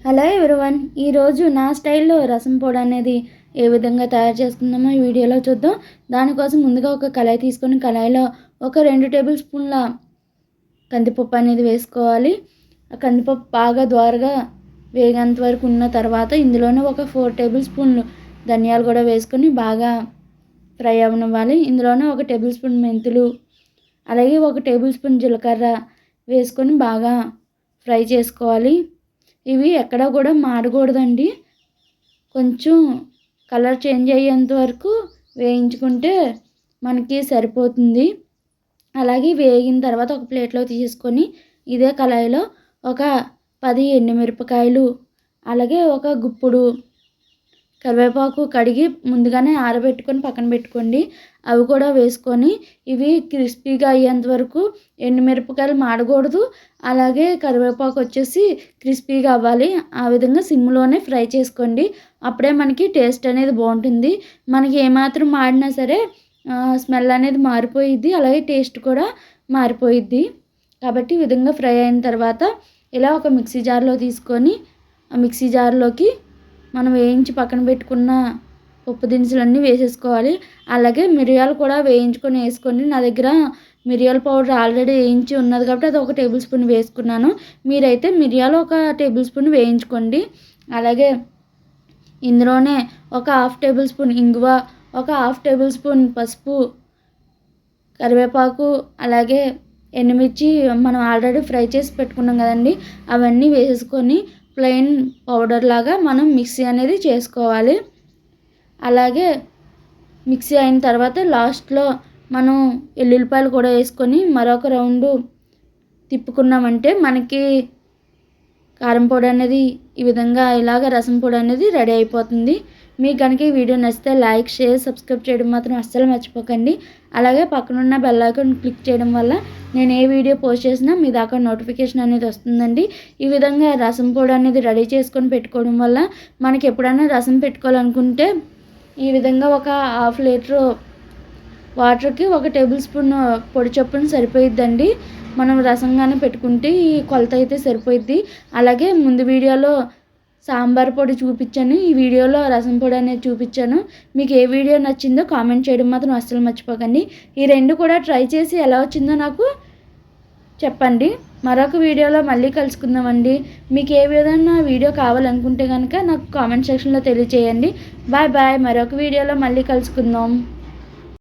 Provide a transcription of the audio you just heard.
Hello everyone, ఈరోజు నా స్టైల్లో రసం పొడి అనేది ఏ విధంగా తయారు చేసుకుందామో ఈ వీడియోలో చూద్దాం. దానికోసం ముందుగా ఒక కళాయి తీసుకొని కళాయిలో ఒక 2 టేబుల్ స్పూన్ల కందిపప్పు అనేది వేసుకోవాలి. ఆ కందిపప్పు బాగా ద్వారగా వేగేంత వరకు ఉన్న తర్వాత ఇందులోనే ఒక 4 టేబుల్ స్పూన్లు ధనియాలు కూడా వేసుకొని బాగా ఫ్రై అవ్వనివ్వాలి. ఇందులోనే ఒక టేబుల్ స్పూన్ మెంతులు, అలాగే ఒక టేబుల్ స్పూన్ జీలకర్ర వేసుకొని బాగా ఫ్రై చేసుకోవాలి. ఇవి ఎక్కడ కూడా మాడకూడదండి. కొంచెం కలర్ చేంజ్ అయ్యేంత వరకు వేయించుకుంటే మనకి సరిపోతుంది. అలాగే వేగిన తర్వాత ఒక ప్లేట్లో తీసుకొని ఇదే కళాయిలో ఒక 10 ఎండుమిరపకాయలు, అలాగే ఒక గుప్పుడు కరివేపాకు కడిగి ముందుగానే ఆరబెట్టుకొని పక్కన పెట్టుకోండి. అవి కూడా వేసుకొని ఇవి క్రిస్పీగా అయ్యేంత వరకు, ఎండుమిరపకాయలు మాడకూడదు, అలాగే కరివేపాకు వచ్చేసి క్రిస్పీగా అవ్వాలి. ఆ విధంగా సిమ్లోనే ఫ్రై చేసుకోండి. అప్పుడే మనకి టేస్ట్ అనేది బాగుంటుంది. మనకి ఏమాత్రం మాడినా సరే స్మెల్ అనేది మారిపోయిద్ది, అలాగే టేస్ట్ కూడా మారిపోయిద్ది. కాబట్టి ఈ విధంగా ఫ్రై అయిన తర్వాత ఇలా ఒక మిక్సీ జార్లో తీసుకొని ఆ మిక్సీ జార్లోకి మనం వేయించి పక్కన పెట్టుకున్న పప్పు దినుసులన్నీ వేసేసుకోవాలి. అలాగే మిరియాలు కూడా వేయించుకొని వేసుకోండి. నా దగ్గర మిరియాల పౌడర్ ఆల్రెడీ వేయించి ఉన్నది కాబట్టి అది ఒక టేబుల్ స్పూన్ వేసుకున్నాను. మీరైతే మిరియాలు ఒక టేబుల్ స్పూన్ వేయించుకోండి. అలాగే ఇందులోనే ఒక 1/2 టేబుల్ స్పూన్ ఇంగువ, ఒక 1/2 టేబుల్ స్పూన్ పసుపు, కరివేపాకు, అలాగే ఎండుమిర్చి మనం ఆల్రెడీ ఫ్రై చేసి పెట్టుకున్నాం కదండి, అవన్నీ వేసేసుకొని ప్లెయిన్ పౌడర్ లాగా మనం మిక్సీ అనేది చేసుకోవాలి. అలాగే మిక్సీ అయిన తర్వాత లాస్ట్లో మనం ఎల్లుల్లిపాయలు కూడా వేసుకొని మరొక రౌండు తిప్పుకున్నామంటే మనకి కారం పొడి అనేది ఈ విధంగా ఇలాగ రసం పొడి అనేది రెడీ అయిపోతుంది. మీకు కనుక ఈ వీడియో నచ్చితే లైక్, షేర్, సబ్స్క్రైబ్ చేయడం మాత్రం అస్సలు మర్చిపోకండి. అలాగే పక్కనున్న బెల్ ఐకాన్ క్లిక్ చేయడం వల్ల నేను ఏ వీడియో పోస్ట్ చేసినా మీ దాకా నోటిఫికేషన్ అనేది వస్తుందండి. ఈ విధంగా రసం పొడి అనేది రెడీ చేసుకొని పెట్టుకోవడం వల్ల మనకి ఎప్పుడైనా రసం పెట్టుకోవాలనుకుంటే ఈ విధంగా ఒక 1/2 లీటరు వాటర్కి 1 టేబుల్ స్పూన్ పొడి చొప్పున సరిపోయిద్దండి. మనం రసంగానే పెట్టుకుంటే ఈ కొలత అయితే సరిపోయిద్ది. అలాగే ముందు వీడియోలో సాంబార్ పొడి చూపించాను, ఈ వీడియోలో రసం పొడి అనేది చూపించాను. మీకు ఏ వీడియో నచ్చిందో కామెంట్ చేయడం మాత్రం అస్సలు మర్చిపోకండి. ఈ రెండు కూడా ట్రై చేసి ఎలా వచ్చిందో నాకు చెప్పండి. మరొక వీడియోలో మళ్ళీ కలుసుకుందామండి. మీకు ఏ విధంగా వీడియో కావాలనుకుంటే కనుక నాకు కామెంట్ సెక్షన్లో తెలియజేయండి. Bye bye. మరొక వీడియోలో మళ్ళీ కలుసుకుందాం.